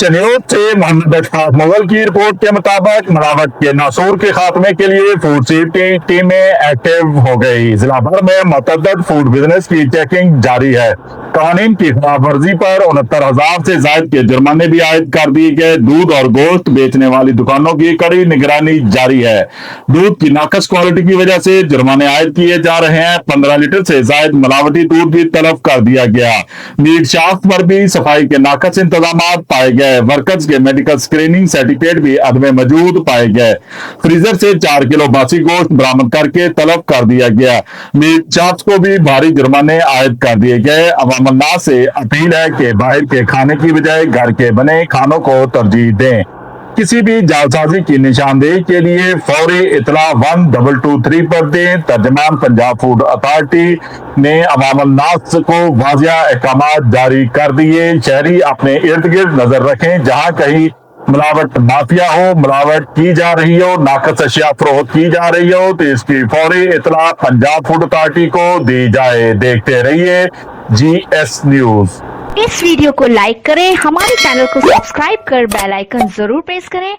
News से मोहम्मद अशफाक मुगल की report के मुताबिक मिलावट के नासूर के खात्मे के लिए फूड सेफ्टी टीमें एक्टिव हो गई। जिला भर में मुतअद्दिद फूड बिजनेस की चेकिंग जारी है। कानून की खिलाफ वर्जी पर 69,000 से ज्यादा के जुर्माने भी आयद कर दिए गए। दूध और गोश्त बेचने वाली दुकानों की कड़ी निगरानी जारी है। दूध की नाकस क्वालिटी की वजह से जुर्माने आयद किए जा रहे हैं। 15 लीटर से ज्यादा मिलावटी दूध भी तलब कर दिया गया। मीट शाफ्ट पर भी सफाई के नाकस इंतजाम पाए गए। वर्कर्स के मेडिकल स्क्रीनिंग सर्टिफिकेट भी अदमे मौजूद पाए गए। फ्रीजर से 4 किलो बासी गोश्त बरामद करके तलब कर दिया गया। मीट शाफ्ट को भी भारी जुर्माने आयद कर दिए गए। अवामन्नास से अपील है कि बाहर के खाने की बजाय घर के बने खानों को तरजीह दें। किसी भी जालसाजी की निशानदेही के लिए फौरी इतला 1223 पर दें। तर्जमान पंजाब फूड अथॉरिटी ने अवामन्नास को वाजिया अहकाम जारी कर दिए। शहरी अपने इर्द गिर्द नजर रखें। जहां कहीं मिलावट माफिया हो, मिलावट की जा रही हो, नाकस अशिया फरोख्त की जा रही हो तो इसकी फौरी इतला पंजाब फूड अथॉरिटी को दी जाए। देखते रहिए GS न्यूज। इस वीडियो को लाइक करें, हमारे चैनल को सब्सक्राइब कर बेल आइकन जरूर प्रेस करें